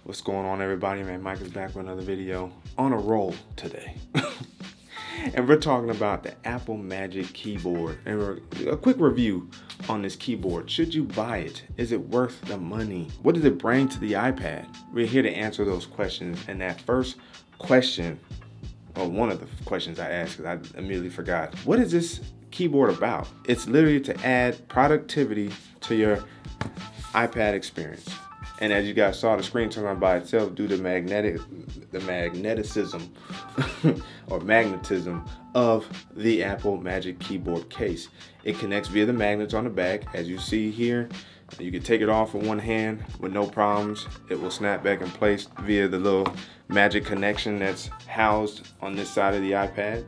What's going on, everybody? Man, Micah's back with another video. On a roll today. And we're talking about the Apple Magic Keyboard. And a quick review on this keyboard. Should you buy it? Is it worth the money? What does it bring to the iPad? We're here to answer those questions. And that first question, or one of the questions I asked, because I immediately forgot. What is this keyboard about? It's literally to add productivity to your iPad experience. And as you guys saw, the screen turned on by itself due to magneticism or magnetism of the Apple Magic Keyboard case. It connects via the magnets on the back. As you see here, you can take it off with one hand with no problems. It will snap back in place via the little magic connection that's housed on this side of the iPad.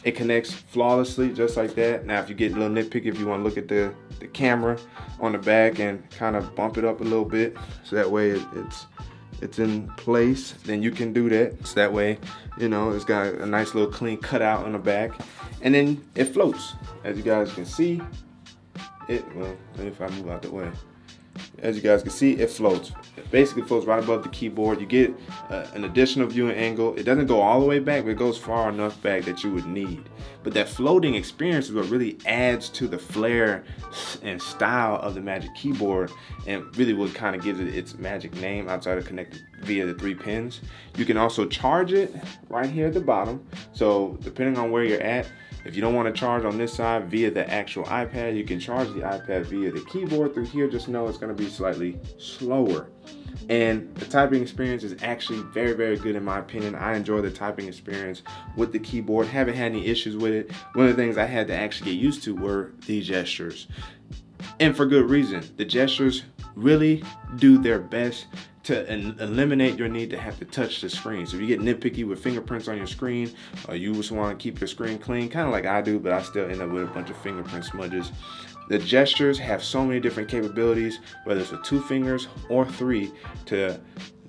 It connects flawlessly just like that. Now, if you get a little nitpicky, if you want to look at the camera on the back and kind of bump it up a little bit, so that way it's in place, then you can do that. So that way, you know, it's got a nice little clean cutout on the back, and then it floats. As you guys can see, well, if I move out the way, as you guys can see, it floats. It basically floats right above the keyboard. You get an additional viewing angle. It doesn't go all the way back, but it goes far enough back that you would need. But that floating experience is what really adds to the flair and style of the Magic Keyboard, and really what kind of gives it its magic name outside of connected via the 3 pins. You can also charge it right here at the bottom. So depending on where you're at, if you don't want to charge on this side via the actual iPad, you can charge the iPad via the keyboard through here. Just know it's going to be slightly slower. And the typing experience is actually very, very good in my opinion. I enjoy the typing experience with the keyboard. Haven't had any issues with it. One of the things I had to actually get used to were the gestures. And for good reason. The gestures really do their best to eliminate your need to have to touch the screen. So if you get nitpicky with fingerprints on your screen, or you just want to keep your screen clean, kind of like I do, but I still end up with a bunch of fingerprint smudges. The gestures have so many different capabilities, whether it's with 2 fingers or 3, to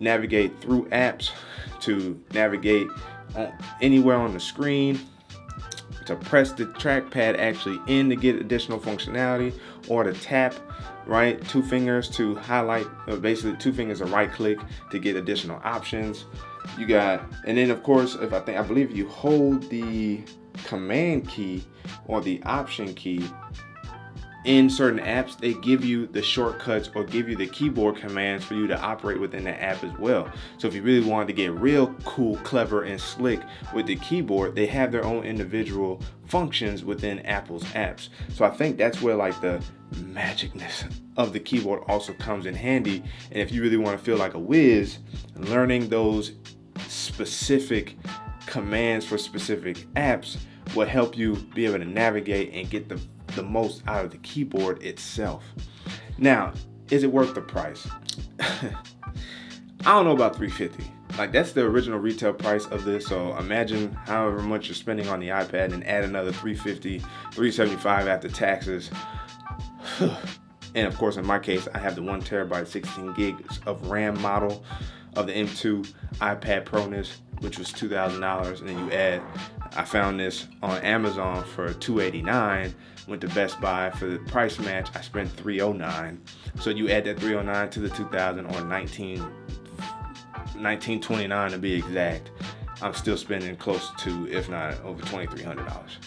navigate through apps, to navigate anywhere on the screen, to press the trackpad actually in to get additional functionality, or to tap, right? 2 fingers to highlight, basically 2 fingers to right click to get additional options. You got, and then of course, if I believe you hold the command key or the option key in certain apps, they give you the shortcuts or give you the keyboard commands for you to operate within the app as well. So if you really wanted to get real cool, clever, and slick with the keyboard, they have their own individual functions within Apple's apps. So I think that's where like the magicness of the keyboard also comes in handy. And if you really want to feel like a whiz, learning those specific commands for specific apps will help you be able to navigate and get the most out of the keyboard itself. Now, is it worth the price? I don't know about $350. Like, that's the original retail price of this. So imagine however much you're spending on the iPad and add another $350, $375 after taxes. And of course, in my case, I have the 1 terabyte 16 gigs of RAM model of the M2 iPad Pro-ness, which was $2,000. And then you add, I found this on Amazon for $289. Went to Best Buy for the price match. I spent $309. So you add that $309 to the $2,000, or $1,929 to be exact. I'm still spending close to, if not over $2,300.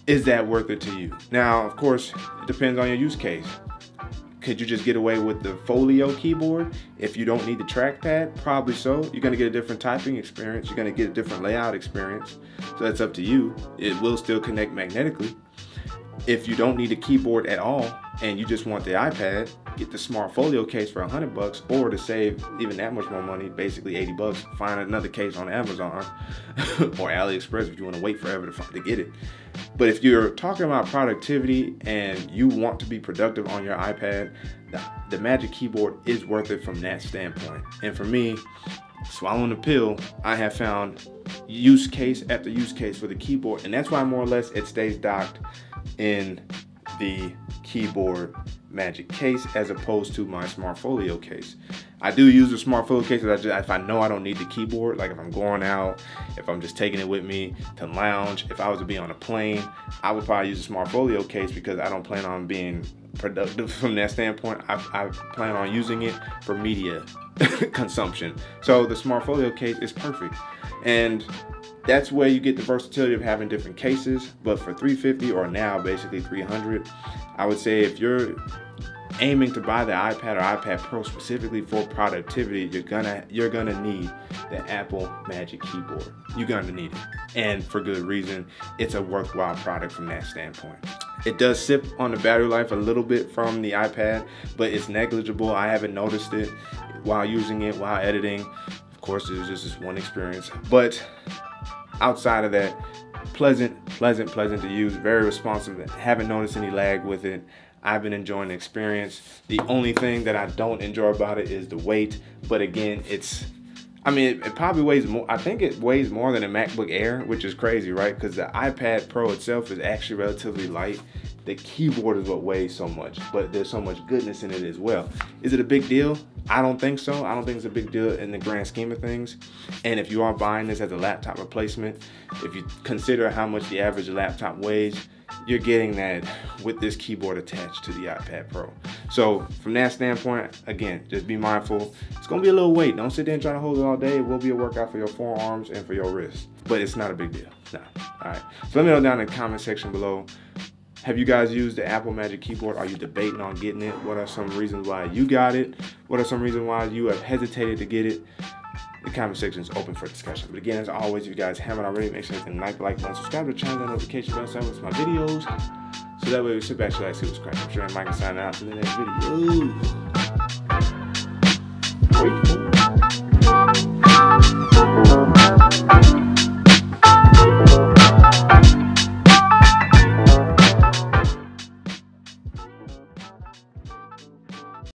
Is that worth it to you? Now, of course, it depends on your use case. Could you just get away with the folio keyboard if you don't need the trackpad? Probably so. You're gonna get a different typing experience. You're gonna get a different layout experience. So that's up to you. It will still connect magnetically. If you don't need a keyboard at all and you just want the iPad, get the smart folio case for $100, or to save even that much more money, basically $80, find another case on Amazon or AliExpress if you want to wait forever to get it. But if you're talking about productivity and you want to be productive on your iPad, the Magic Keyboard is worth it from that standpoint. And for me, swallowing the pill, I have found use case after use case for the keyboard, and that's why more or less it stays docked in the keyboard Magic case as opposed to my smart folio case. I do use the smart folio case if I know I don't need the keyboard, like if I'm going out, if I'm just taking it with me to lounge. If I was to be on a plane, I would probably use a smart folio case because I don't plan on being productive from that standpoint. I plan on using it for media consumption. So the smart folio case is perfect. And that's where you get the versatility of having different cases. But for $350 or now basically $300, I would say if you're aiming to buy the iPad or iPad Pro specifically for productivity, you're gonna need the Apple Magic Keyboard. You're gonna need it, and for good reason. It's a worthwhile product from that standpoint. It does sip on the battery life a little bit from the iPad, but it's negligible. I haven't noticed it while using it, while editing. Of course, it was just this one experience, but outside of that, pleasant to use, very responsive. Haven't noticed any lag with it. I've been enjoying the experience. The only thing that I don't enjoy about it is the weight, but again, it probably weighs more. I think it weighs more than a MacBook Air, which is crazy, right? Because the iPad Pro itself is actually relatively light. The keyboard is what weighs so much, but there's so much goodness in it as well. Is it a big deal? I don't think so. I don't think it's a big deal in the grand scheme of things. And if you are buying this as a laptop replacement, if you consider how much the average laptop weighs, you're getting that with this keyboard attached to the iPad Pro. So from that standpoint, again, just be mindful. It's gonna be a little weight. Don't sit there and try to hold it all day. It will be a workout for your forearms and for your wrists, but it's not a big deal. No. All right. So let me know down in the comment section below. Have you guys used the Apple Magic Keyboard? Are you debating on getting it? What are some reasons why you got it? What are some reasons why you have hesitated to get it? The comment section is open for discussion. But again, as always, if you guys haven't already, make sure you hit the like button, subscribe to the channel, notification bell, so with my videos. So that way we sit back, relax, see what's cracking. I'm sure Micah signing out to the next video.